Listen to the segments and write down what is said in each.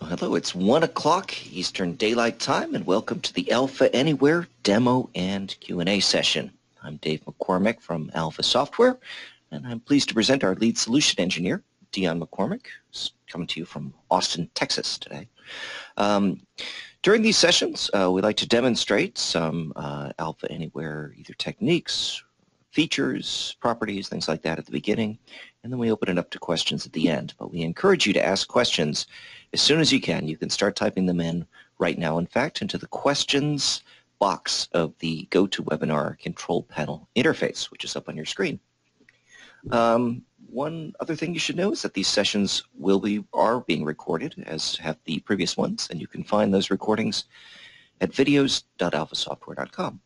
Well, hello, it's 1 o'clock Eastern Daylight Time, and welcome to the Alpha Anywhere demo and Q&A session. I'm Dave McCormick from Alpha Software, and I'm pleased to present our lead solution engineer, Dion McCormick, who's coming to you from Austin, Texas today. During these sessions, we like to demonstrate some Alpha Anywhere either techniques, features, properties, things like that at the beginning, and then we open it up to questions at the end. But we encourage you to ask questions as soon as you can. You can start typing them in right now, in fact, into the questions box of the GoToWebinar control panel interface, which is up on your screen. One other thing you should know is that these sessions are being recorded, as have the previous ones, and you can find those recordings at videos.alphasoftware.com.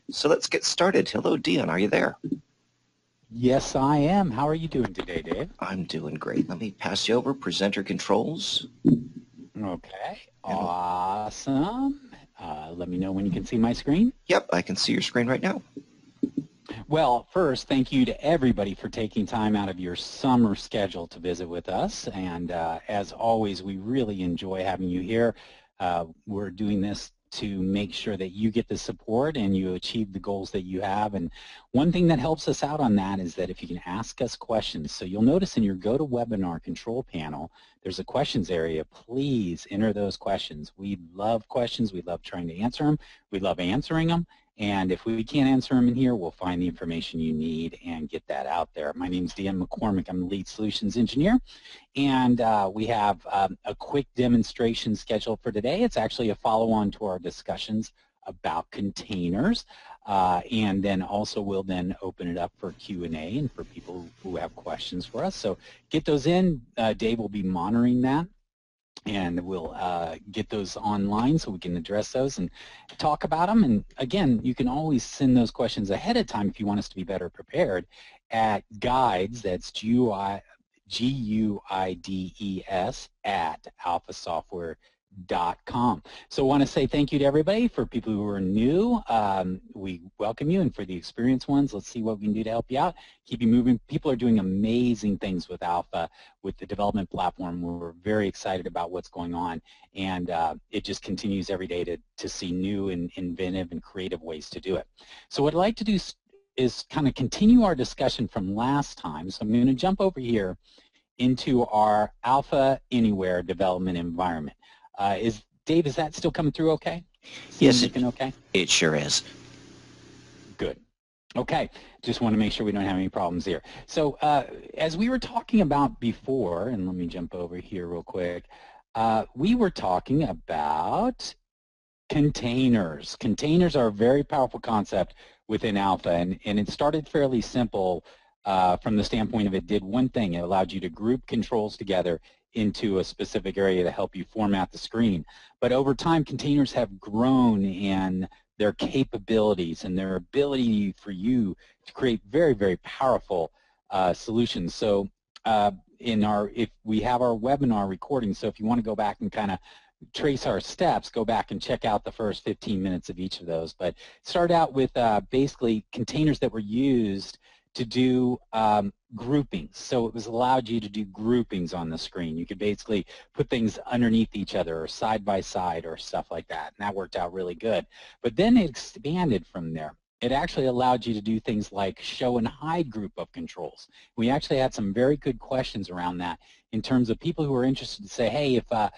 So let's get started. Hello, Dion. Are you there? Yes, I am. How are you doing today, Dave? I'm doing great. Let me pass you over. Presenter controls. Okay. Awesome. Let me know when you can see my screen. Yep, I can see your screen right now. Well, first, thank you to everybody for taking time out of your summer schedule to visit with us. And as always, we really enjoy having you here. We're doing this to make sure that you get the support and you achieve the goals that you have. And one thing that helps us out on that is that if you can ask us questions, so you'll notice in your GoToWebinar control panel, there's a questions area. Please enter those questions. We love questions. We love trying to answer them. We love answering them. And if we can't answer them in here, we'll find the information you need and get that out there. My name is Dion McCormick. I'm the lead solutions engineer. And we have a quick demonstration scheduled for today. It's actually a follow-on to our discussions about containers. And then also we'll then open it up for Q&A and for people who have questions for us. So get those in. Dave will be monitoring that. And we'll get those online so we can address those and talk about them. And again, you can always send those questions ahead of time if you want us to be better prepared at guides, that's G-U-I-D-E-S at alphasoftware.com. So I want to say thank you to everybody. For people who are new, we welcome you, and for the experienced ones, let's see what we can do to help you out, keep you moving. People are doing amazing things with Alpha, with the development platform. We're very excited about what's going on, and it just continues every day to see new and inventive and creative ways to do it. So what I'd like to do is kind of continue our discussion from last time. So I'm going to jump over here into our Alpha Anywhere development environment. Dave, is that still coming through okay? Yes, okay? It sure is. Good. Okay, just want to make sure we don't have any problems here. So as we were talking about before, and let me jump over here real quick, we were talking about containers. Containers are a very powerful concept within Alpha, and it started fairly simple from the standpoint of it did one thing. It allowed you to group controls together into a specific area to help you format the screen. But over time, containers have grown in their capabilities and their ability for you to create very, very powerful solutions. So if we have our webinar recording, so if you want to go back and kind of trace our steps, go back and check out the first 15 minutes of each of those. But start out with basically containers that were used to do groupings. So it was allowed you to do groupings on the screen. You could basically put things underneath each other or side by side or stuff like that, and that worked out really good. But then it expanded from there. It actually allowed you to do things like show and hide group of controls. We actually had some very good questions around that in terms of people who are interested to say, hey, if a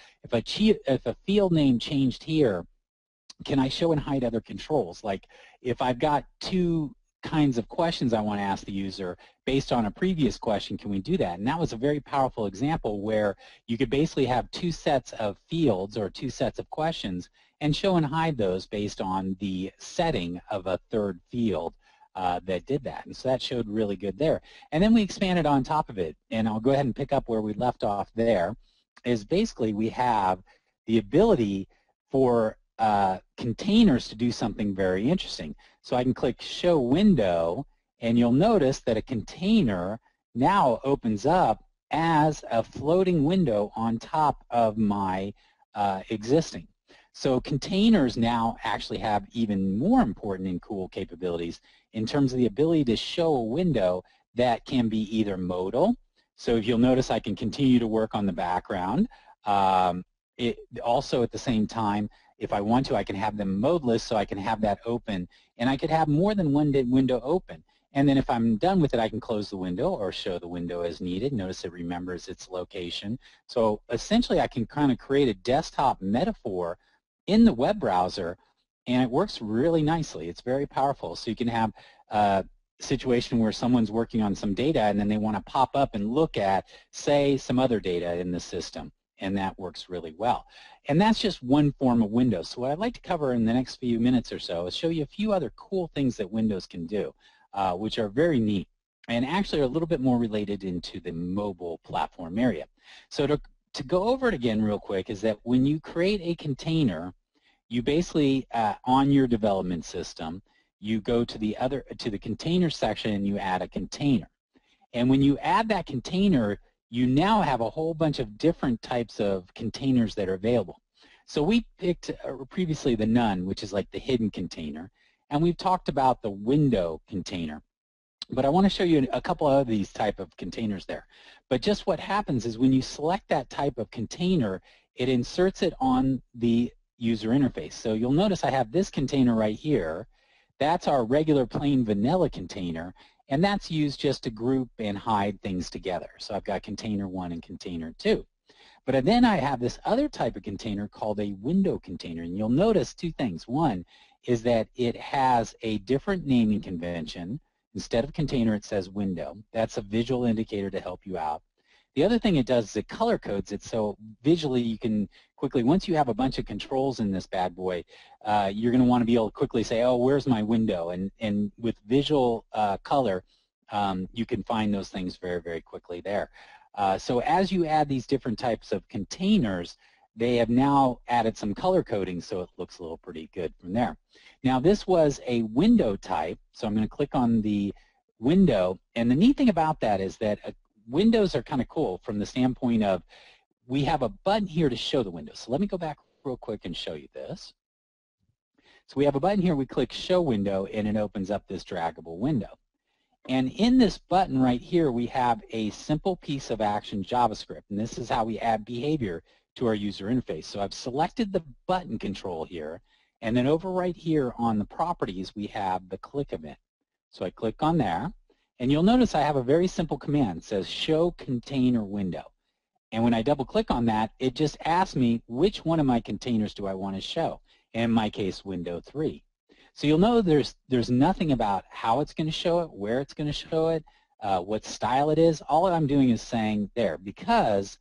field name changed here, can I show and hide other controls? Like if I've got two kinds of questions I want to ask the user based on a previous question, can we do that? And that was a very powerful example where you could basically have two sets of fields or two sets of questions and show and hide those based on the setting of a third field that did that. And so that showed really good there. And then we expanded on top of it, and I'll go ahead and pick up where we left off there, is basically we have the ability for containers to do something very interesting. So I can click Show Window, and you'll notice that a container now opens up as a floating window on top of my existing. So containers now actually have even more important and cool capabilities in terms of the ability to show a window that can be either modal. So if you'll notice, I can continue to work on the background. also at the same time, if I want to, I can have them modeless, so I can have that open, and I could have more than one window open. And then if I'm done with it, I can close the window or show the window as needed. Notice it remembers its location. So essentially, I can kind of create a desktop metaphor in the web browser, and it works really nicely. It's very powerful. So you can have a situation where someone's working on some data, and then they want to pop up and look at, say, some other data in the system, and that works really well. And that's just one form of Windows. So what I'd like to cover in the next few minutes or so is show you a few other cool things that Windows can do, which are very neat and actually are a little bit more related into the mobile platform area. So to go over it again real quick is that when you create a container, you basically, on your development system, you go to the container section and you add a container. And when you add that container, you now have a whole bunch of different types of containers that are available. So we picked previously the none, which is like the hidden container, and we've talked about the window container. But I want to show you a couple of these type of containers there. But just what happens is when you select that type of container, it inserts it on the user interface. So you'll notice I have this container right here. That's our regular plain vanilla container, and that's used just to group and hide things together. So I've got container 1 and container 2. But then I have this other type of container called a window container, and you'll notice two things. One is that it has a different naming convention. Instead of container, it says window. That's a visual indicator to help you out. The other thing it does is it color codes it, so visually you can quickly, once you have a bunch of controls in this bad boy, you're going to want to be able to quickly say, oh, where's my window? And with visual color, you can find those things very, very quickly there. So as you add these different types of containers, they have now added some color coding, so it looks a little pretty good from there. Now this was a window type, so I'm going to click on the window, and the neat thing about that is that windows are kind of cool from the standpoint of we have a button here to show the window. So let me go back real quick and show you this. So we have a button here, we click show window, and it opens up this draggable window. And in this button right here, we have a simple piece of action JavaScript, and this is how we add behavior to our user interface. So I've selected the button control here, and then over right here on the properties, we have the click event. So I click on there, and you'll notice I have a very simple command. It says show container window. And when I double click on that, it just asks me which one of my containers do I want to show. And in my case, window 3. So you'll know there's nothing about how it's going to show it, where it's going to show it, what style it is. All I'm doing is saying there, because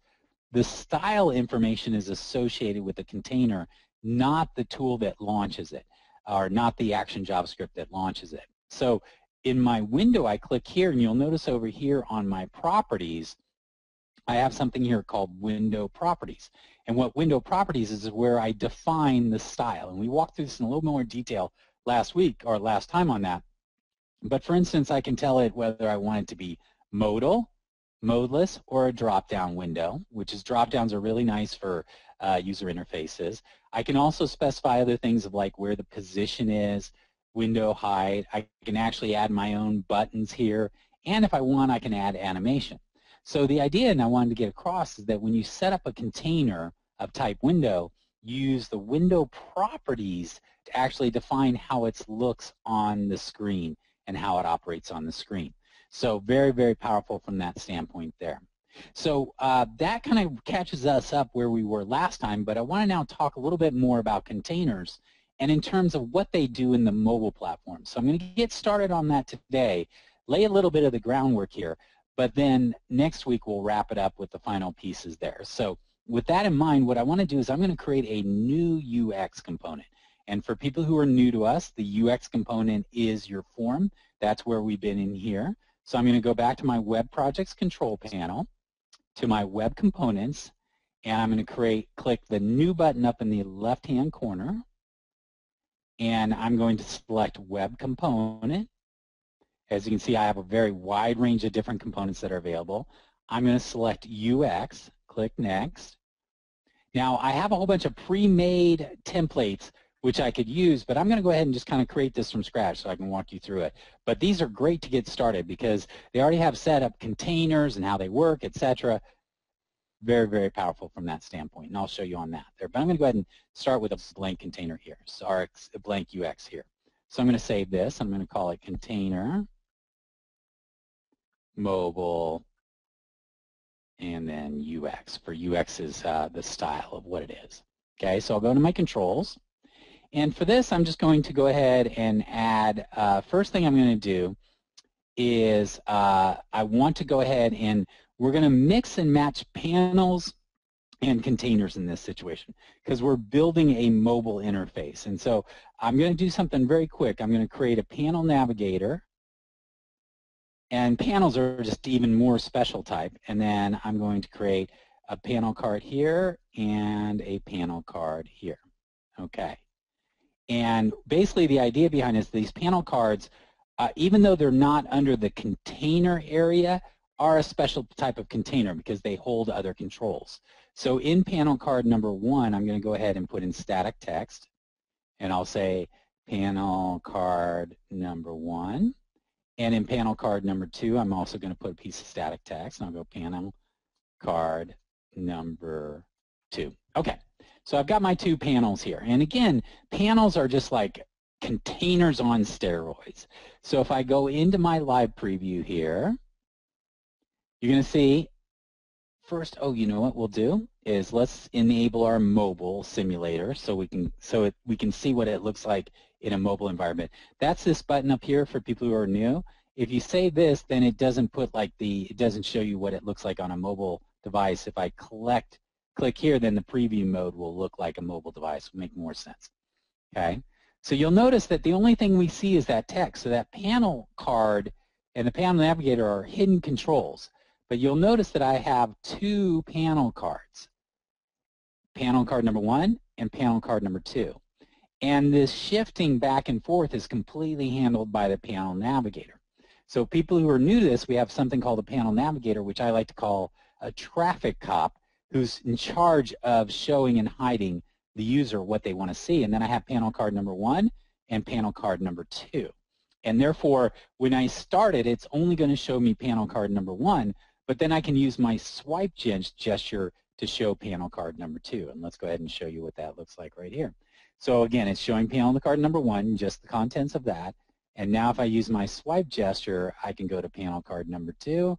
the style information is associated with the container, not the tool that launches it, or not the action JavaScript that launches it. So in my window, I click here, and you'll notice over here on my properties, I have something here called window properties. And what window properties is where I define the style. And we walked through this in a little more detail last week, or last time on that. But for instance, I can tell it whether I want it to be modal, modeless, or a drop-down window, which is drop-downs are really nice for user interfaces. I can also specify other things of like where the position is, window height. I can actually add my own buttons here. And if I want, I can add animation. So the idea, and I wanted to get across, is that when you set up a container of type window, you use the window properties to actually define how it looks on the screen and how it operates on the screen. So very, very powerful from that standpoint there. So that kind of catches us up where we were last time, but I want to now talk a little bit more about containers and in terms of what they do in the mobile platform. So I'm going to get started on that today, lay a little bit of the groundwork here, but then next week we'll wrap it up with the final pieces there. So with that in mind, what I want to do is I'm going to create a new UX component. And for people who are new to us, the UX component is your form. That's where we've been in here. So I'm going to go back to my Web Projects control panel, to my Web Components, and I'm going to click the New button up in the left-hand corner, and I'm going to select Web Component. As you can see, I have a very wide range of different components that are available. I'm going to select UX, click Next. Now, I have a whole bunch of pre-made templates which I could use, but I'm going to go ahead and just kind of create this from scratch so I can walk you through it. But these are great to get started because they already have set up containers and how they work, etc. very, very powerful from that standpoint, and I'll show you on that there. But I'm going to go ahead and start with a blank container here, so a blank UX here. So I'm going to save this. I'm going to call it container, mobile, and then UX. For UX is the style of what it is. Okay, so I'll go to my controls. And for this, I'm just going to go ahead and add, first thing I'm going to do is I want to go ahead and we're going to mix and match panels and containers in this situation because we're building a mobile interface. And so I'm going to do something very quick. I'm going to create a panel navigator. And panels are just even more special type. And then I'm going to create a panel card here and a panel card here. Okay. And basically the idea behind this, these panel cards, even though they're not under the container area, are a special type of container because they hold other controls. So in panel card number 1, I'm going to go ahead and put in static text. And I'll say panel card number 1. And in panel card number 2, I'm also going to put a piece of static text. And I'll go panel card number 2. Okay, so I've got my 2 panels here. And again, panels are just like containers on steroids. So if I go into my live preview here, you're going to see first, oh, you know what we'll do is let's enable our mobile simulator so we can see what it looks like in a mobile environment. That's this button up here for people who are new. If you save this, then it doesn't put like it doesn't show you what it looks like on a mobile device. If I click here, then the preview mode will look like a mobile device. Will make more sense. Okay. So you'll notice that the only thing we see is that text. So that panel card and the panel navigator are hidden controls. But you'll notice that I have 2 panel cards. Panel card number 1 and panel card number 2. And this shifting back and forth is completely handled by the panel navigator. So people who are new to this, we have something called a panel navigator, which I like to call a traffic cop, who's in charge of showing and hiding the user what they want to see. And then I have panel card number 1 and panel card number 2. And therefore, when I start it, it's only going to show me panel card number 1, but then I can use my swipe gesture to show panel card number 2. And let's go ahead and show you what that looks like right here. So again, it's showing panel card number 1, just the contents of that. And now if I use my swipe gesture, I can go to panel card number 2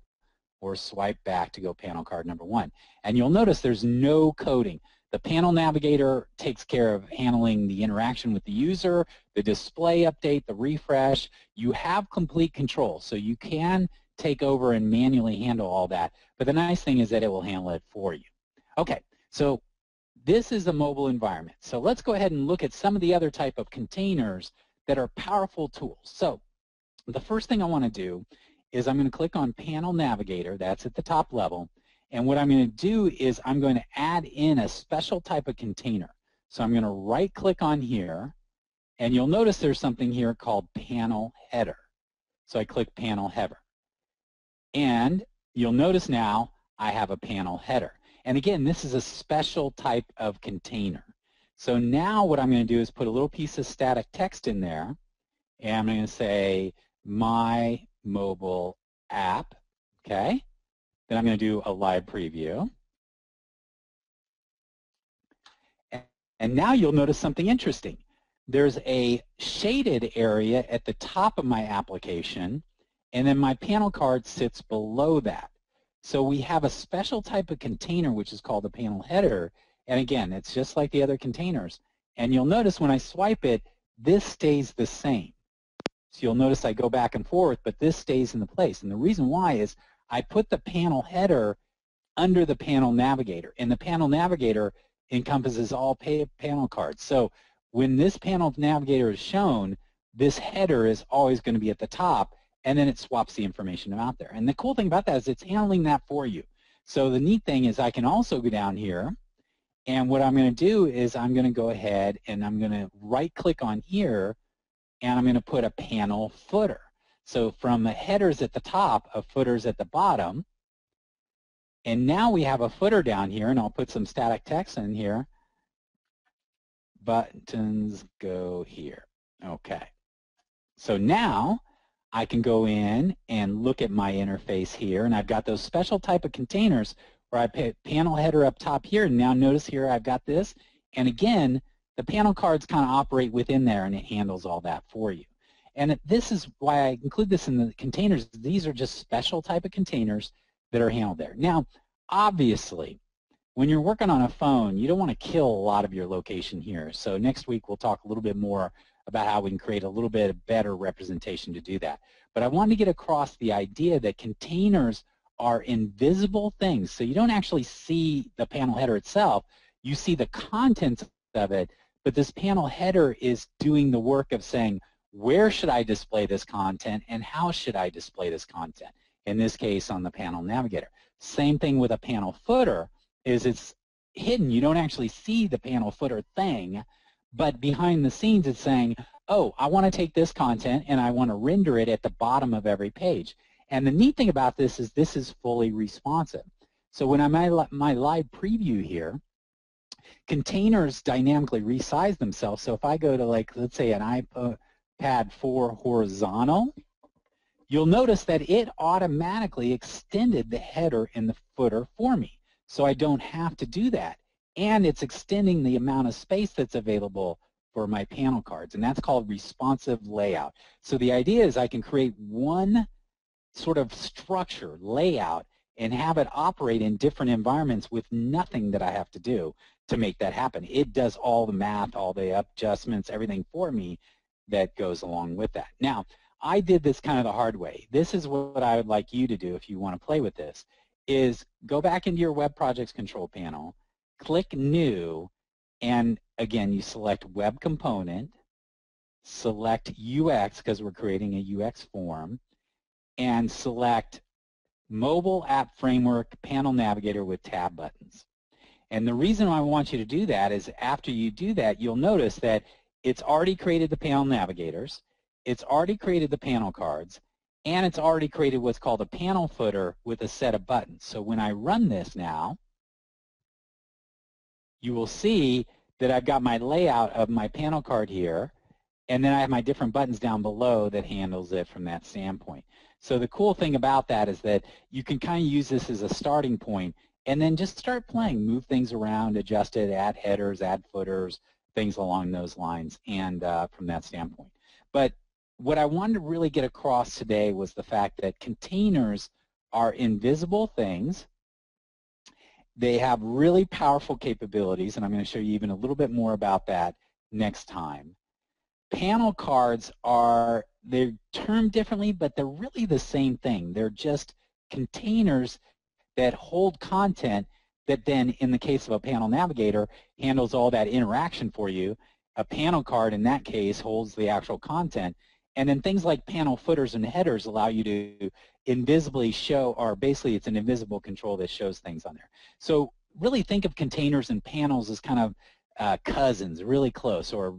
or swipe back to go panel card number 1. And you'll notice there's no coding. The panel navigator takes care of handling the interaction with the user, the display update, the refresh. You have complete control, so you can take over and manually handle all that. But the nice thing is that it will handle it for you. Okay, so this is a mobile environment. So let's go ahead and look at some of the other type of containers that are powerful tools. So the first thing I want to do is I'm going to click on Panel Navigator. That's at the top level. And what I'm going to do is I'm going to add in a special type of container. So I'm going to right-click on here, and you'll notice there's something here called Panel Header. So I click Panel Header. And you'll notice now I have a panel header. And again, this is a special type of container. So now what I'm going to do is put a little piece of static text in there, and I'm going to say my mobile app, okay? Then I'm going to do a live preview. And now you'll notice something interesting. There's a shaded area at the top of my application, and then my panel card sits below that. So we have a special type of container which is called a panel header, and again, it's just like the other containers. And you'll notice when I swipe it, this stays the same. So you'll notice I go back and forth, but this stays in the place. And the reason why is I put the panel header under the panel navigator, and the panel navigator encompasses all panel cards. So when this panel navigator is shown, this header is always going to be at the top, and then it swaps the information out there. And the cool thing about that is it's handling that for you. So the neat thing is I can also go down here, and what I'm going to do is I'm going to go ahead and I'm going to right-click on here, and I'm going to put a panel footer. So from the headers at the top, a footer's at the bottom, and now we have a footer down here, and I'll put some static text in here. Buttons go here. Okay. So now I can go in and look at my interface here, and I've got those special type of containers or I put panel header up top here, and now notice here I've got this, and again, the panel cards kind of operate within there, and it handles all that for you. And this is why I include this in the containers. These are just special type of containers that are handled there. Now, obviously, when you're working on a phone, you don't want to kill a lot of your location here. So next week we'll talk a little bit more about how we can create a little bit better representation to do that. But I wanted to get across the idea that containers are invisible things. So you don't actually see the panel header itself. You see the contents of it, but this panel header is doing the work of saying, where should I display this content and how should I display this content? In this case, on the panel navigator. Same thing with a panel footer, is it's hidden. You don't actually see the panel footer thing, but behind the scenes it's saying, oh, I want to take this content and I want to render it at the bottom of every page. And the neat thing about this is fully responsive. So when I'm at my live preview here, containers dynamically resize themselves. So if I go to, like, let's say an iPad 4 horizontal, you'll notice that it automatically extended the header and the footer for me. So I don't have to do that. And it's extending the amount of space that's available for my panel cards, and that's called responsive layout. So the idea is I can create one sort of structure, layout, and have it operate in different environments with nothing that I have to do to make that happen. It does all the math, all the adjustments, everything for me that goes along with that. Now, I did this kind of the hard way. This is what I would like you to do if you want to play with this, is go back into your Web Projects control panel, click New, and again, you select Web Component, select UX, because we're creating a UX form, and select Mobile App Framework Panel Navigator with tab buttons. And the reason I want you to do that is after you do that, you'll notice that it's already created the panel navigators, it's already created the panel cards, and it's already created what's called a panel footer with a set of buttons. So when I run this now, you will see that I've got my layout of my panel card here, and then I have my different buttons down below that handles it from that standpoint. So the cool thing about that is that you can kind of use this as a starting point and then just start playing, move things around, adjust it, add headers, add footers, things along those lines, and from that standpoint. But what I wanted to really get across today was the fact that containers are invisible things. They have really powerful capabilities, and I'm going to show you even a little bit more about that next time. Panel cards are, they're termed differently, but they're really the same thing. They're just containers that hold content that then, in the case of a panel navigator, handles all that interaction for you. A panel card, in that case, holds the actual content. And then things like panel footers and headers allow you to invisibly show, or basically it's an invisible control that shows things on there. So really think of containers and panels as kind of cousins, really close, or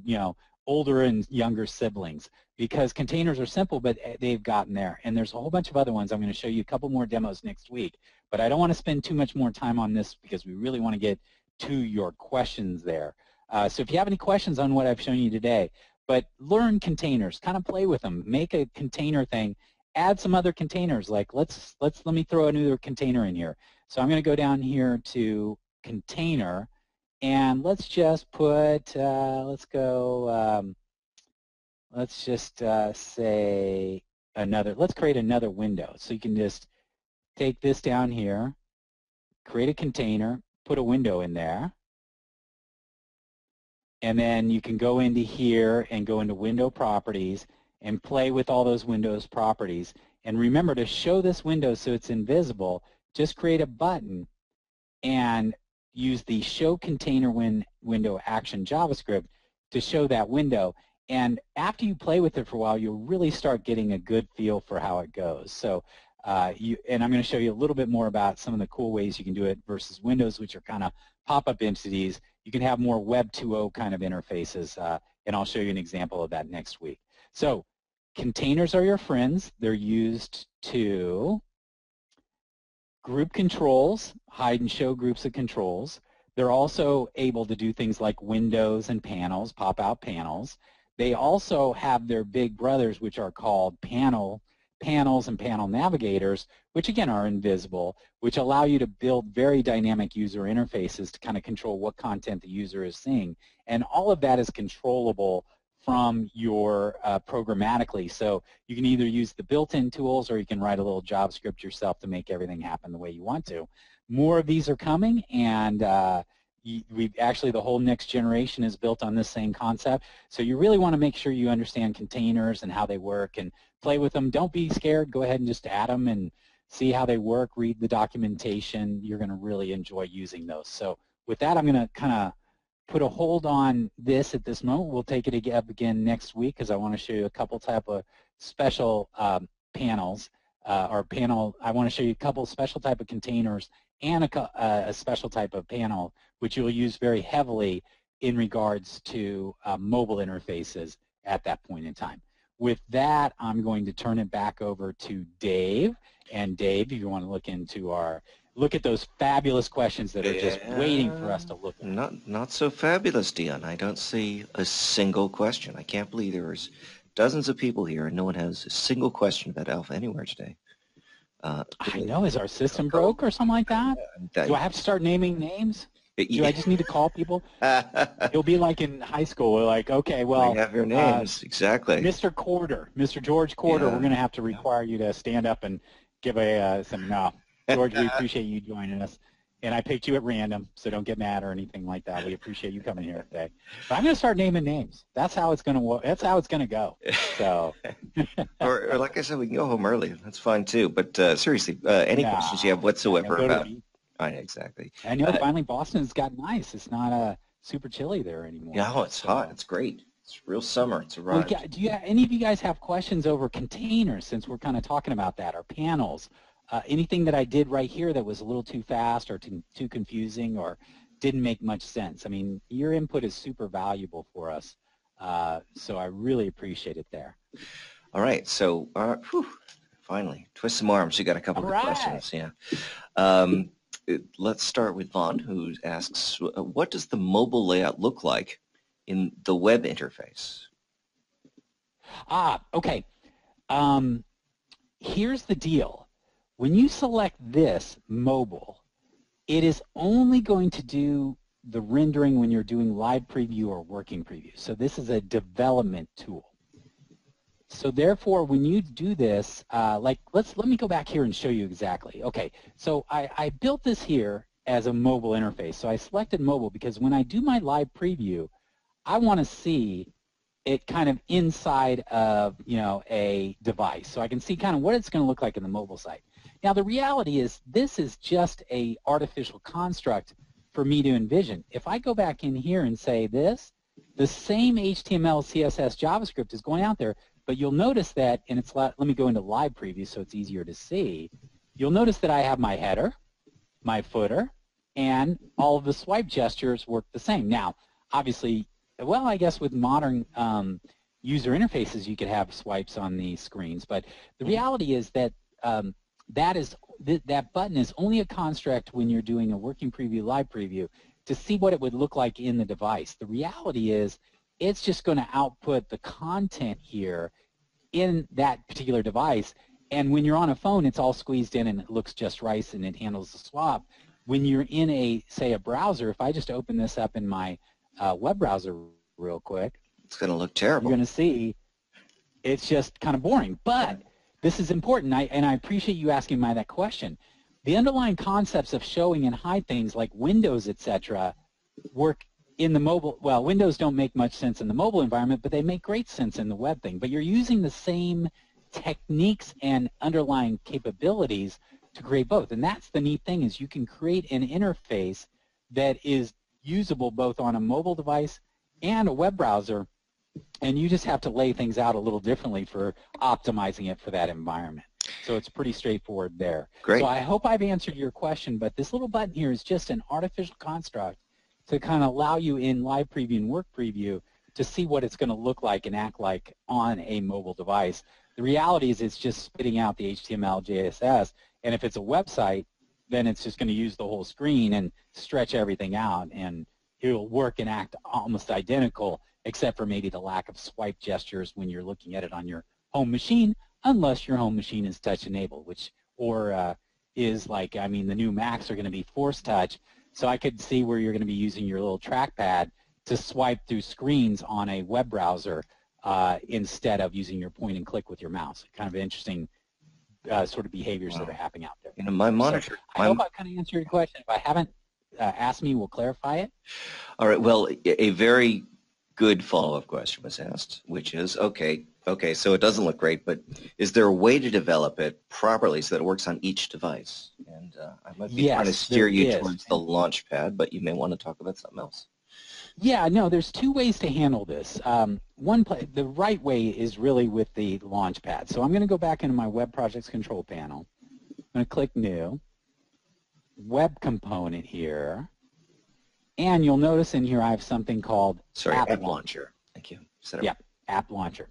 older and younger siblings, because containers are simple, but they've gotten there. And there's a whole bunch of other ones. I'm going to show you a couple more demos next week, but I don't want to spend too much more time on this because we really want to get to your questions there. So if you have any questions on what I've shown you today, but learn containers, kind of play with them, make a container thing, add some other containers, like let me throw another container in here. So I'm going to go down here to container, and let's just put, let's just say another, let's create another window. So you can just take this down here, create a container, put a window in there, and then you can go into here and go into window properties and play with all those Windows properties. And remember, to show this window so it's invisible, just create a button and use the show container window action JavaScript to show that window. And after you play with it for a while, you'll really start getting a good feel for how it goes. So and I'm going to show you a little bit more about some of the cool ways you can do it versus Windows, which are kind of pop-up entities. You can have more Web 2.0 kind of interfaces, and I'll show you an example of that next week. So containers are your friends. They're used to group controls, hide and show groups of controls. They're also able to do things like windows and panels, pop out panels. They also have their big brothers, which are called panel panels and panel navigators, which again are invisible, which allow you to build very dynamic user interfaces to kind of control what content the user is seeing. And all of that is controllable from your programmatically. So you can either use the built-in tools or you can write a little JavaScript yourself to make everything happen the way you want to. More of these are coming, and we've actually, the whole next generation is built on this same concept. So you really want to make sure you understand containers and how they work and play with them. Don't be scared. Go ahead and just add them and see how they work. Read the documentation. You're going to really enjoy using those. So with that, I'm going to kind of put a hold on this at this moment. We'll take it up again next week because I want to show you a couple type of special panels I want to show you a couple special type of containers and a special type of panel which you'll use very heavily in regards to mobile interfaces at that point in time. With that, I'm going to turn it back over to Dave. And Dave, if you want to look at those fabulous questions that are just waiting for us to look at. Not so fabulous, Dion. I don't see a single question. I can't believe there's dozens of people here and no one has a single question about Alpha Anywhere today. I know. Is our system broke or something like that? Do I have to start naming names? Do I just need to call people? It'll be like in high school. We're like, okay, well, we have your names, exactly. Mr. Corder, Mr. George Corder, we're going to have to require you to stand up and give no. George, we appreciate you joining us. And I picked you at random, so don't get mad or anything like that. We appreciate you coming here today. But I'm going to start naming names. That's how it's going to That's how it's going to go. So. or like I said, we can go home early. That's fine too. But seriously, any questions you have whatsoever about? Exactly. I know. Finally, Boston's got nice. It's not super chilly there anymore. Yeah, it's hot. It's great. It's real summer. It's arrived. Well, do any of you guys have questions over containers? Since we're kind of talking about that, or panels? Anything that I did right here that was a little too fast or too confusing or didn't make much sense? I mean, your input is super valuable for us, so I really appreciate it there. All right, so finally, twist some arms. You got a couple of questions, yeah. Let's start with Vaughn, who asks, what does the mobile layout look like in the web interface? Okay. Here's the deal. When you select this, mobile, it is only going to do the rendering when you're doing live preview or working preview. So this is a development tool. So therefore, when you do this, let me go back here and show you exactly. Okay, so I built this here as a mobile interface. So I selected mobile because when I do my live preview, I want to see it kind of inside of a device. So I can see kind of what it's going to look like in the mobile site. Now the reality is this is just a artificial construct for me to envision. If I go back in here and say this, the same HTML, CSS, JavaScript is going out there, but you'll notice that, and let me go into live preview so it's easier to see. You'll notice that I have my header, my footer, and all of the swipe gestures work the same. Now, obviously, well, I guess with modern user interfaces, you could have swipes on the screens, but the reality is that that button is only a construct when you're doing a working preview, live preview, to see what it would look like in the device. The reality is it's just going to output the content here in that particular device, and when you're on a phone, it's all squeezed in and it looks just right and it handles the swap. When you're in say a browser, if I just open this up in my web browser real quick, it's going to look terrible. You're going to see it's just kind of boring, but this is important, and I appreciate you asking that question. The underlying concepts of showing and hide things like windows, etc., work in the mobile. Well, windows don't make much sense in the mobile environment, but they make great sense in the web thing. But you're using the same techniques and underlying capabilities to create both. And that's the neat thing, is you can create an interface that is usable both on a mobile device and a web browser, and you just have to lay things out a little differently for optimizing it for that environment. So it's pretty straightforward there. Great. So I hope I've answered your question, but this little button here is just an artificial construct to kind of allow you in live preview and work preview to see what it's going to look like and act like on a mobile device. The reality is it's just spitting out the HTML, JSS, and if it's a website, then it's just going to use the whole screen and stretch everything out, and it'll work and act almost identical, except for maybe the lack of swipe gestures when you're looking at it on your home machine. unless your home machine is touch enabled, which, or is like, I mean, the new Macs are going to be force touch, so I could see where you're going to be using your little trackpad to swipe through screens on a web browser instead of using your point and click with your mouse. Kind of interesting sort of behaviors that are happening out there. You know, my monitor. So I hope I kind of answered your question. If I haven't, asked me, we'll clarify it. All right. Well, a very good follow-up question was asked, which is, okay, so it doesn't look great, but is there a way to develop it properly so that it works on each device? And I might be trying to steer you towards the Launchpad, but you may want to talk about something else. Yeah, no, there's two ways to handle this. The right way is really with the Launchpad. So I'm going to go back into my Web Projects Control Panel. I'm going to click New, Web Component here, and you'll notice in here I have something called App Launcher. Thank you. Yep, App Launcher.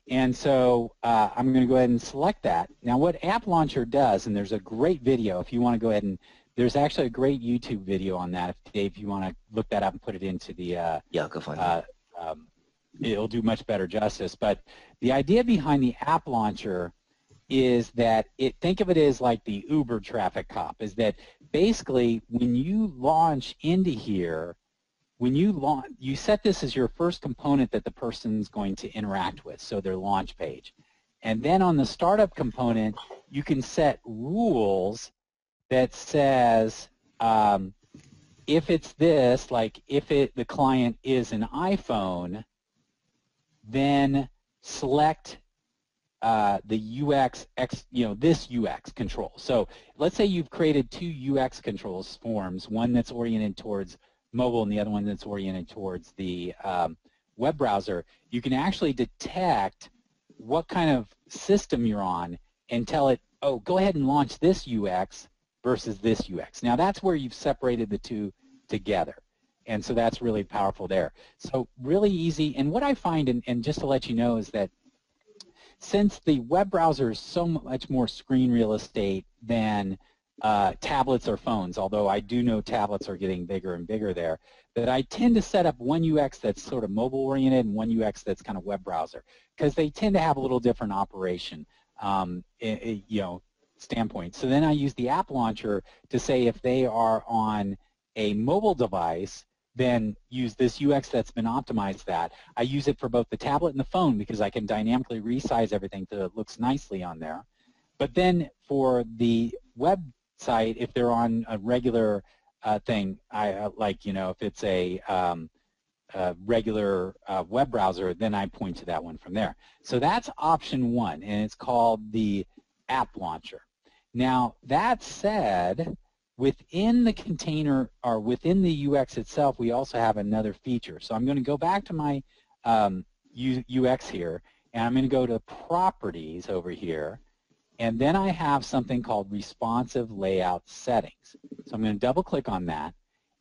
And so I'm going to go ahead and select that. Now what App Launcher does, and there's a great video if you want to go ahead and, there's actually a great YouTube video on that. If Dave, you want to look that up and put it into the, yeah, I'll go find it. It'll do much better justice. But the idea behind the App Launcher is that think of it as like the Uber traffic cop, is that basically when you launch into here, when you set this as your first component that the person's going to interact with, so their launch page. And then on the startup component, you can set rules that says if it's this, like if the client is an iPhone, then select the UX, this UX control. So let's say you've created two UX controls forms, one that's oriented towards mobile and the other one that's oriented towards the web browser. You can actually detect what kind of system you're on and tell it, oh, go ahead and launch this UX versus this UX. Now that's where you've separated the two together. And so that's really powerful there. So really easy. And what I find, and just to let you know, is that since the web browser is so much more screen real estate than tablets or phones, although I do know tablets are getting bigger and bigger there, that I tend to set up one UX that's sort of mobile oriented and one UX that's kind of web browser, because they tend to have a little different operation, standpoint. So then I use the App Launcher to say if they are on a mobile device, then use this UX that's been optimized that. I use it for both the tablet and the phone because I can dynamically resize everything so it looks nicely on there. But then for the website, if they're on a regular thing, if it's a regular web browser, then I point to that one from there. So that's option one, and it's called the App Launcher. Now, that said, within the container or within the UX itself, we also have another feature. So I'm going to go back to my UX here, and I'm going to go to Properties over here, and then I have something called Responsive Layout Settings. So I'm going to double-click on that,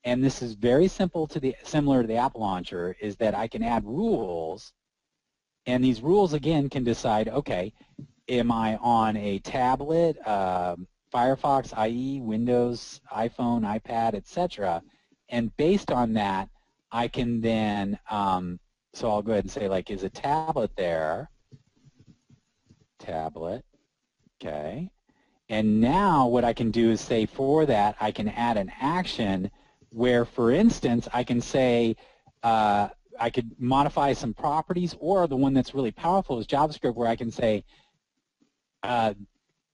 and this is very similar to the App Launcher, is that I can add rules, and these rules, again, can decide, okay, am I on a tablet, Firefox, IE, Windows, iPhone, iPad, etc. And based on that, I can then, so I'll go ahead and say, like, is a tablet there? Tablet, okay. And now what I can do is say for that, I can add an action where, for instance, I can say, I could modify some properties, or the one that's really powerful is JavaScript, where I can say,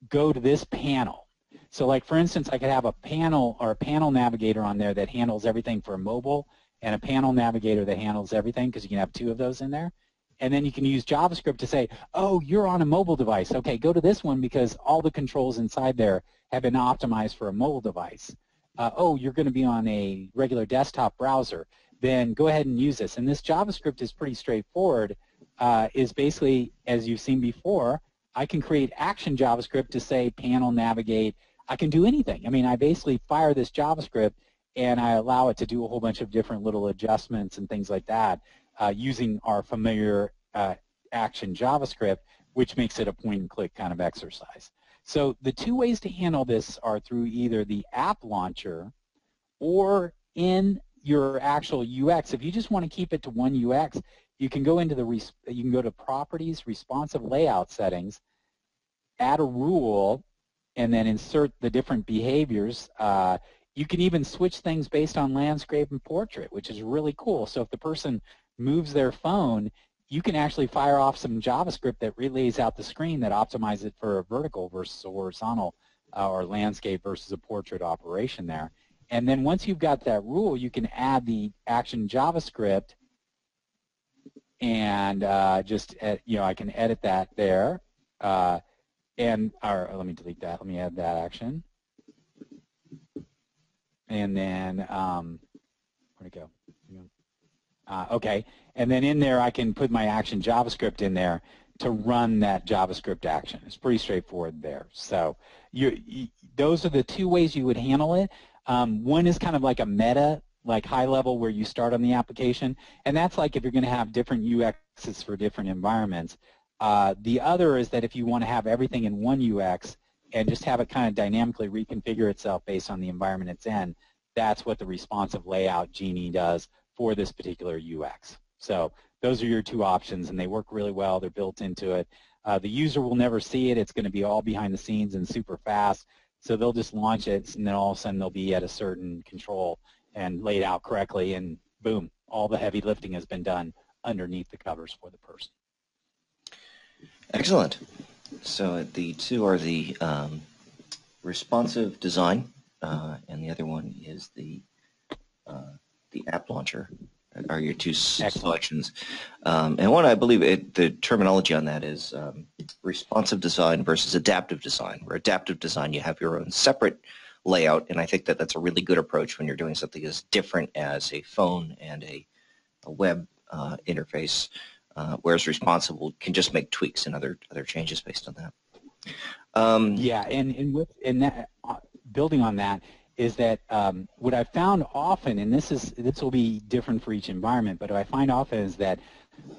go to this panel. So like, for instance, I could have a panel or a panel navigator on there that handles everything for mobile, and a panel navigator that handles everything, because you can have two of those in there. And then you can use JavaScript to say, oh, you're on a mobile device. Okay, go to this one because all the controls inside there have been optimized for a mobile device. Oh, you're going to be on a regular desktop browser. Then go ahead and use this. And this JavaScript is pretty straightforward. Is basically, as you've seen before, I can create action JavaScript to say panel navigate. I can do anything. I mean, I basically fire this JavaScript and I allow it to do a whole bunch of different little adjustments and things like that using our familiar action JavaScript, which makes it a point-and-click kind of exercise. So the two ways to handle this are through either the App Launcher or in your actual UX. If you just want to keep it to one UX, you can go into to Properties, Responsive Layout Settings, add a rule and then insert the different behaviors. You can even switch things based on landscape and portrait, which is really cool. So if the person moves their phone, you can actually fire off some JavaScript that relays out the screen that optimizes it for a vertical versus a horizontal or landscape versus a portrait operation there. And then once you've got that rule, you can add the action JavaScript and I can edit that there. Or let me delete that. Let me add that action. And then, where'd it go? Okay, and then in there I can put my action JavaScript in there to run that JavaScript action. It's pretty straightforward there. So those are the two ways you would handle it. One is kind of like a meta, like high level where you start on the application, and that's like if you're going to have different UXs for different environments. The other is that if you want to have everything in one UX and just have it kind of dynamically reconfigure itself based on the environment it's in, that's what the responsive layout Genie does for this particular UX. So those are your two options, and they work really well. They're built into it. The user will never see it. It's going to be all behind the scenes and super fast. So they'll just launch it, and then all of a sudden they'll be at a certain control and laid out correctly, and boom, all the heavy lifting has been done underneath the covers for the person. Excellent. So the two are the responsive design, and the other one is the app launcher. Are your two selections. And one, I believe the terminology on that is responsive design versus adaptive design. Where adaptive design, you have your own separate layout, and I think that that's a really good approach when you're doing something as different as a phone and a web interface, whereas responsive can just make tweaks and other changes based on that. Yeah, and that, building on that, is that what I've found often, and this will be different for each environment, but what I find often is that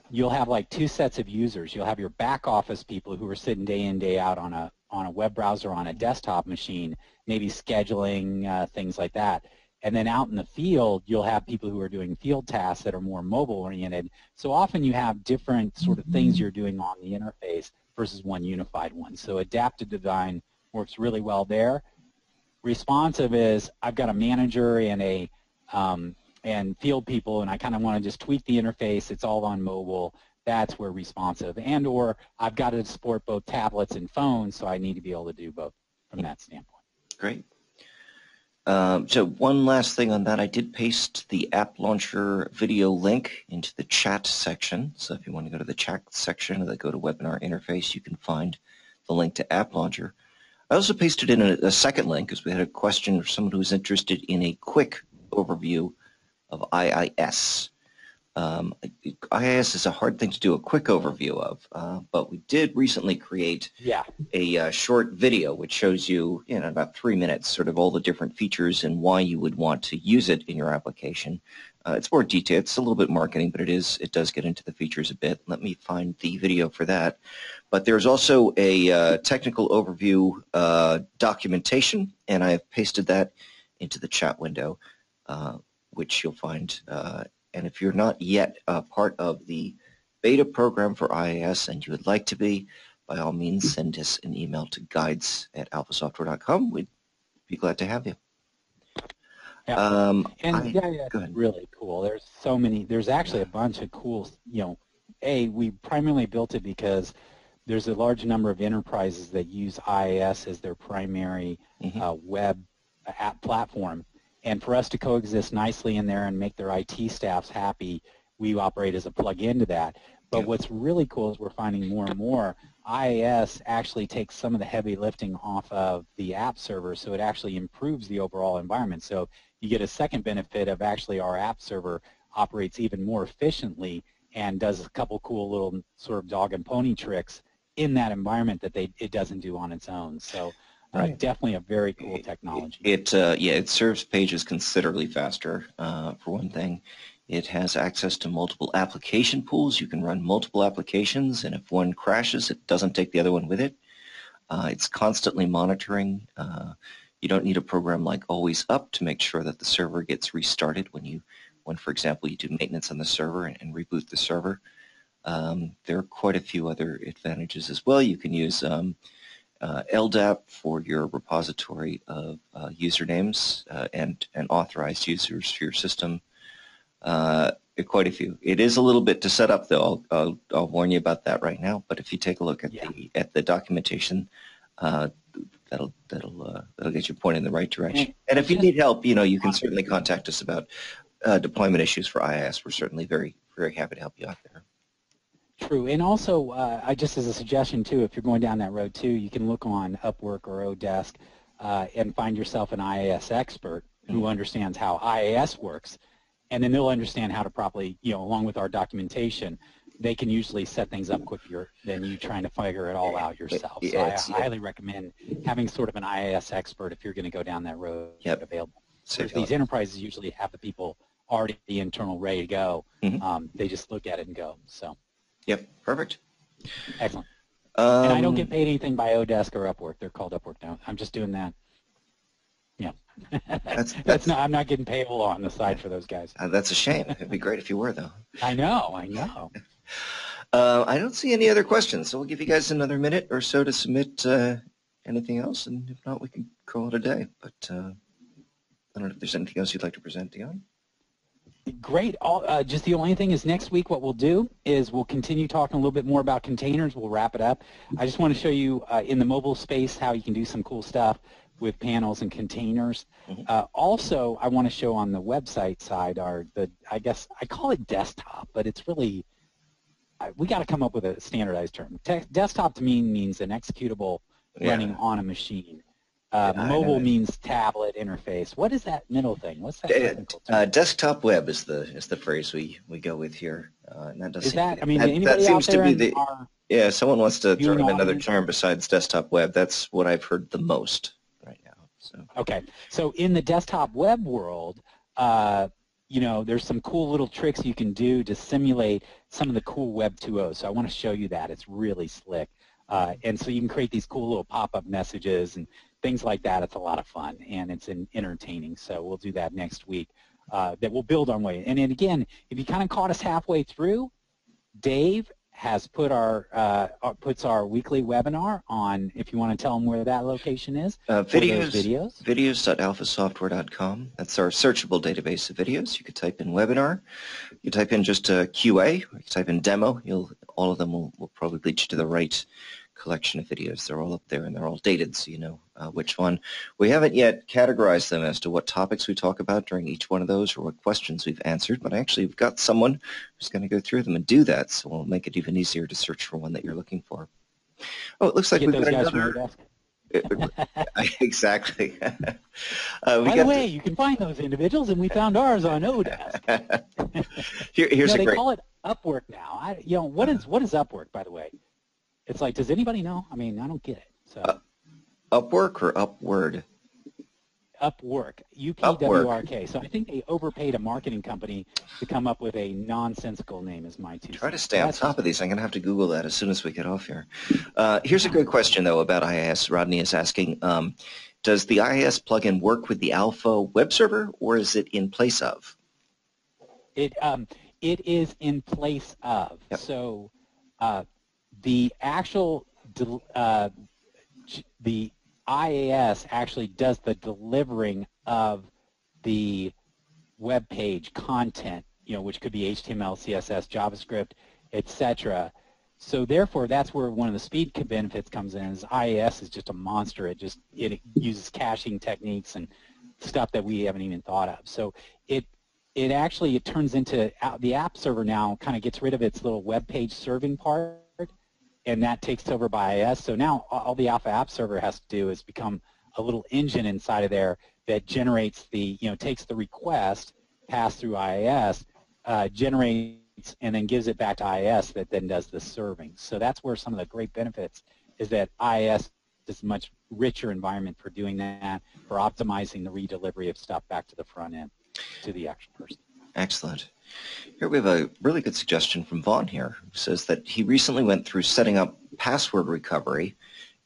you'll have like two sets of users. You'll have your back office people who are sitting day in, day out on a web browser, on a desktop machine, maybe scheduling, things like that. And then out in the field, you'll have people who are doing field tasks that are more mobile-oriented. So often you have different sort of things you're doing on the interface versus one unified one. So adaptive design works really well there. Responsive is I've got a manager and and field people, and I kind of want to just tweak the interface. It's all on mobile. That's where responsive, or I've got to support both tablets and phones, so I need to be able to do both from that standpoint. Great. So one last thing on that, I did paste the app launcher video link into the chat section. So if you want to go to the chat section of the GoToWebinar interface, you can find the link to app launcher. I also pasted in a second link because we had a question for someone who was interested in a quick overview of IIS. IIS is a hard thing to do a quick overview of, but we did recently create a short video which shows you in about 3 minutes sort of all the different features and why you would want to use it in your application. It's more detailed. It's a little bit marketing, but it does get into the features a bit. Let me find the video for that. But there's also a technical overview documentation, and I have pasted that into the chat window, which you'll find. And if you're not yet part of the beta program for IIS and you would like to be, by all means send us an email to guides@alphasoftware.com. We'd be glad to have you. Yeah. It's really cool. There's so many. There's actually a bunch of cool, we primarily built it because there's a large number of enterprises that use IIS as their primary web app platform. And for us to coexist nicely in there and make their IT staffs happy, we operate as a plug-in to that. But what's really cool is we're finding more and more IIS actually takes some of the heavy lifting off of the app server, so it actually improves the overall environment. So you get a second benefit of actually our app server operates even more efficiently and does a couple cool little sort of dog and pony tricks in that environment that it doesn't do on its own. So definitely a very cool technology. It serves pages considerably faster, for one thing. It has access to multiple application pools. You can run multiple applications, and if one crashes, it doesn't take the other one with it. It's constantly monitoring. You don't need a program like Always Up to make sure that the server gets restarted when, for example, you do maintenance on the server and reboot the server. There are quite a few other advantages as well. You can use LDAP for your repository of usernames and authorized users for your system. Quite a few. It is a little bit to set up, though. I'll warn you about that right now. But if you take a look at the documentation, that'll get you pointed in the right direction. And if you need help, you can certainly contact us about deployment issues for IIS. We're certainly very, very happy to help you out there. True, and also, just as a suggestion too, if you're going down that road too, you can look on Upwork or Odesk and find yourself an IIS expert who understands how IIS works, and then they'll understand how to properly, along with our documentation, they can usually set things up quicker than you trying to figure it all out yourself. So I highly recommend having sort of an IIS expert if you're going to go down that road available. Because these enterprises usually have the people already internal ready to go. They just look at it and go. So. Yep, perfect. Excellent. And I don't get paid anything by Odesk or Upwork. They're called Upwork now. I'm just doing that. Yeah. That's not. I'm not getting payable on the side for those guys. That's a shame. It'd be great if you were, though. I know. I don't see any other questions, so we'll give you guys another minute or so to submit anything else, and if not, we can call it a day. But I don't know if there's anything else you'd like to present, Dion. Great. Just the only thing is next week what we'll do is we'll continue talking a little bit more about containers. We'll wrap it up. I just want to show you in the mobile space how you can do some cool stuff with panels and containers. Also, I want to show on the website side I guess I call it desktop, but it's really, we got to come up with a standardized term. Desktop to me means an executable running on a machine. Mobile means tablet interface. What is that middle thing? What's that technical term? Desktop web is the phrase we go with here. And that does anybody seems out there to be the someone wants to throw in another term besides desktop web. That's what I've heard the most right now. So okay, so in the desktop web world, there's some cool little tricks you can do to simulate some of the cool Web 2.0. So I want to show you that. It's really slick. And so you can create these cool little pop-up messages and things like that. It's a lot of fun, and it's entertaining. So we'll do that next week. That we'll build on way. And then again, if you kind of caught us halfway through, Dave has put puts our weekly webinar on. If you want to tell them where that location is, videos.alphasoftware.com. That's our searchable database of videos. You could type in webinar. You type in just QA. Or you type in demo. All of them will probably lead you to the right collection of videos. They're all up there and they're all dated, so you know which one. We haven't yet categorized them as to what topics we talk about during each one of those or what questions we've answered, but actually we've got someone who's going to go through them and do that, so we'll make it even easier to search for one that you're looking for. Oh, it looks like we've got another. Exactly. By the way, you can find those individuals, and we found ours on Odesk. Here's a they great. call it Upwork now. What is Upwork, by the way? It's like, does anybody know? I mean, I don't get it. So Upwork or Upward? Upwork, UPWRK. So I think they overpaid a marketing company to come up with a nonsensical name as my two. Try to stay on top of these. I'm going to have to Google that as soon as we get off here. Here's a great question, though, about IIS. Rodney is asking, does the IIS plugin work with the Alpha web server, or is it in place of? It is in place of. Yep. So the actual the IIS actually does the delivering of the web page content, which could be HTML, CSS, JavaScript, etc. So therefore, that's where one of the speed benefits comes in. Is IIS is just a monster. It uses caching techniques and stuff that we haven't even thought of. So it turns into the app server now. Kind of gets rid of its little web page serving part, and that takes over by IIS. So now all the Alpha App Server has to do is become a little engine inside of there that generates takes the request, passed through IIS, generates, and then gives it back to IIS that then does the serving. So that's where some of the great benefits is that IIS is a much richer environment for doing that, for optimizing the redelivery of stuff back to the front end, to the actual person. Excellent. Here we have a really good suggestion from Vaughn here, who says that he recently went through setting up password recovery.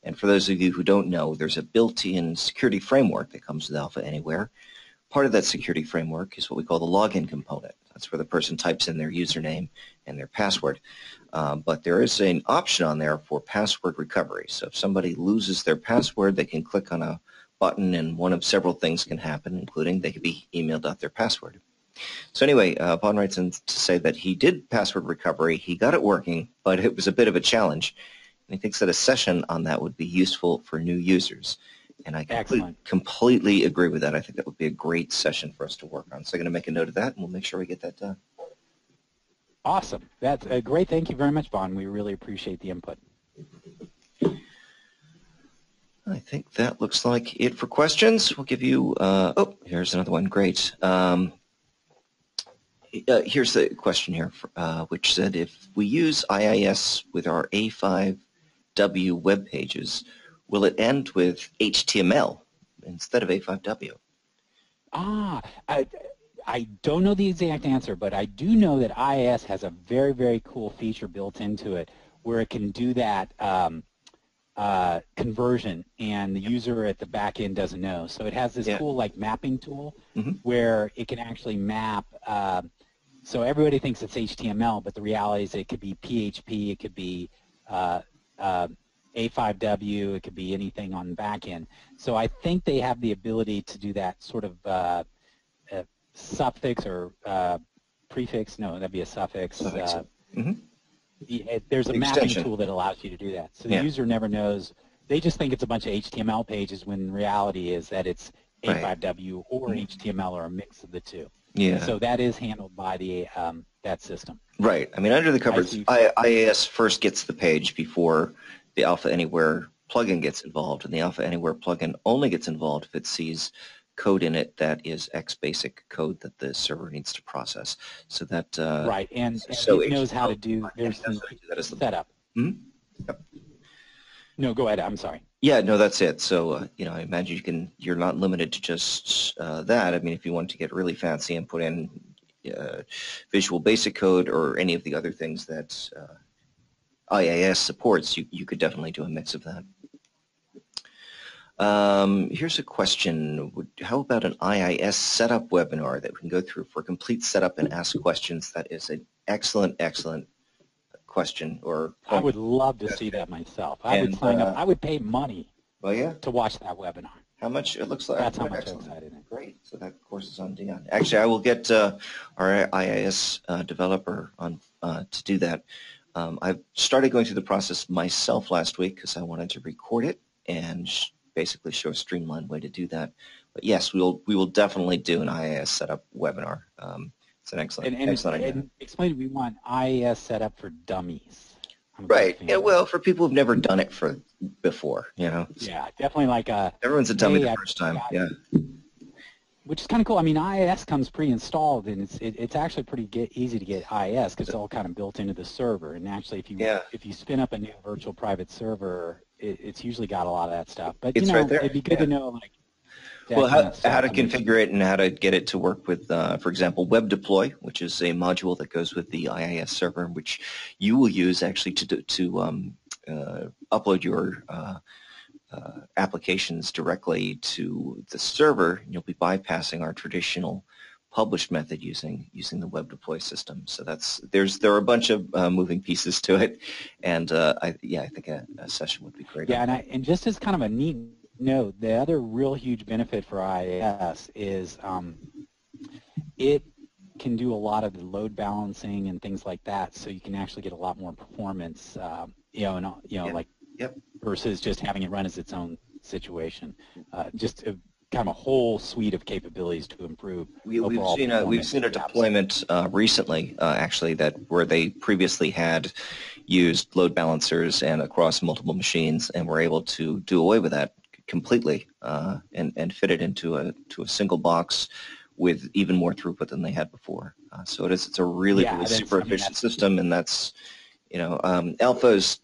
And for those of you who don't know, there's a built-in security framework that comes with Alpha Anywhere. Part of that security framework is what we call the login component. That's where the person types in their username and their password. But there is an option on there for password recovery. So if somebody loses their password, they can click on a button and one of several things can happen, including they could be emailed out their password. So anyway, Vaughn writes in to say that he did password recovery. He got it working, but it was a bit of a challenge. And he thinks that a session on that would be useful for new users. And I completely agree with that. I think that would be a great session for us to work on. So I'm going to make a note of that, and we'll make sure we get that done. Awesome. That's great. Thank you very much, Vaughn. We really appreciate the input. I think that looks like it for questions. We'll give you, oh, here's another one. Great. Here's the question here, which said, if we use IIS with our A5W web pages, will it end with HTML instead of A5W? I don't know the exact answer, but I do know that IIS has a very, very cool feature built into it where it can do that conversion, and the user at the back end doesn't know. So it has this cool like mapping tool where it can actually map. So everybody thinks it's HTML, but the reality is it could be PHP, it could be A5W, it could be anything on the back end. So I think they have the ability to do that sort of suffix or prefix. No, that'd be a suffix. There's a mapping tool that allows you to do that. So the user never knows. They just think it's a bunch of HTML pages when the reality is that it's A5W or HTML or a mix of the two. Yeah. So that is handled by the that system. Right. I mean, under the covers, IIS first gets the page before the Alpha Anywhere plugin gets involved, and the Alpha Anywhere plugin only gets involved if it sees code in it that is XBasic code that the server needs to process. So that right, and so it knows how to do. There's some setup. Yep. No, go ahead. I'm sorry. Yeah, no, that's it. So you know, I imagine you're not limited to just that. I mean, if you want to get really fancy and put in Visual Basic Code or any of the other things that IIS supports, you could definitely do a mix of that. Here's a question. How about an IIS setup webinar that we can go through for complete setup and ask questions? That is an excellent, excellent question. I would love to see that myself. I would sign up. I would pay money to watch that webinar. How much? It looks like that's how much I'm excited. Great. So that course is on Dion. Actually, I will get our IIS developer on to do that. I started going through the process myself last week because I wanted to record it and basically show a streamlined way to do that. But yes, we will definitely do an IIS setup webinar. It's an excellent idea. And explain, we want IIS setup for dummies. Right. Yeah, well, for people who've never done it before, you know. Yeah, definitely like everyone's a dummy the first time. Yeah. Which is kind of cool. I mean, IIS comes pre-installed, and it's actually pretty easy to get IIS because it's all kind of built into the server. And actually, if you spin up a new virtual private server, it's usually got a lot of that stuff. But it's right there. It'd be good to know like. Well, how to configure it and how to get it to work with, for example, Web Deploy, which is a module that goes with the IIS server, which you will use actually to upload your applications directly to the server. You'll be bypassing our traditional publish method using the Web Deploy system. So there are a bunch of moving pieces to it, and I think a session would be great. Yeah, and just as kind of a neat note, the other real huge benefit for IIS is it can do a lot of the load balancing and things like that, so you can actually get a lot more performance, versus just having it run as its own situation. Just kind of a whole suite of capabilities to improve. We've seen a deployment recently, actually, where they previously had used load balancers and across multiple machines, and were able to do away with that completely and fit it into a single box with even more throughput than they had before. So it's a really super efficient system, and that's Alpha's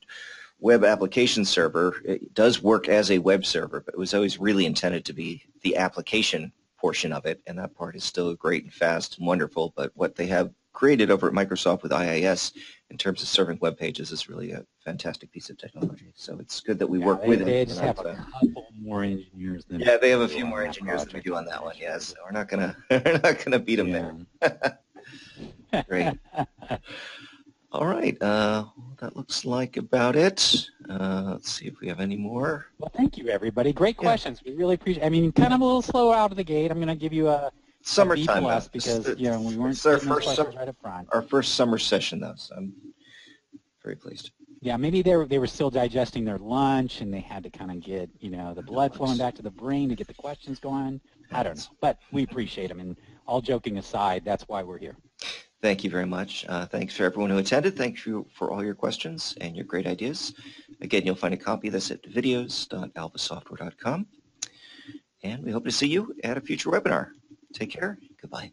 web application server. It does work as a web server, but it was always really intended to be the application portion of it, and that part is still great and fast and wonderful. But what they have created over at Microsoft with IIS in terms of serving web pages is really a fantastic piece of technology. So it's good that we work with it. They just have a couple more engineers than they have a few more engineers than we do on that one. Yes, so we're not gonna beat them there. Great. All right. That looks like about it. Let's see if we have any more. Well, thank you, everybody. Great questions. We really appreciate. I mean, kind of a little slow out of the gate. I'm going to give you a Summertime, B+ because we weren't it's our getting those first questions right up front. Our first summer session, though, so I'm very pleased. Yeah, maybe they were still digesting their lunch and they had to kind of get the blood flowing back to the brain to get the questions going. I don't know, but we appreciate them. And all joking aside, that's why we're here. Thank you very much. Thanks for everyone who attended. Thank you for all your questions and your great ideas. Again, you'll find a copy of this at videos.alphasoftware.com. And we hope to see you at a future webinar. Take care. Goodbye.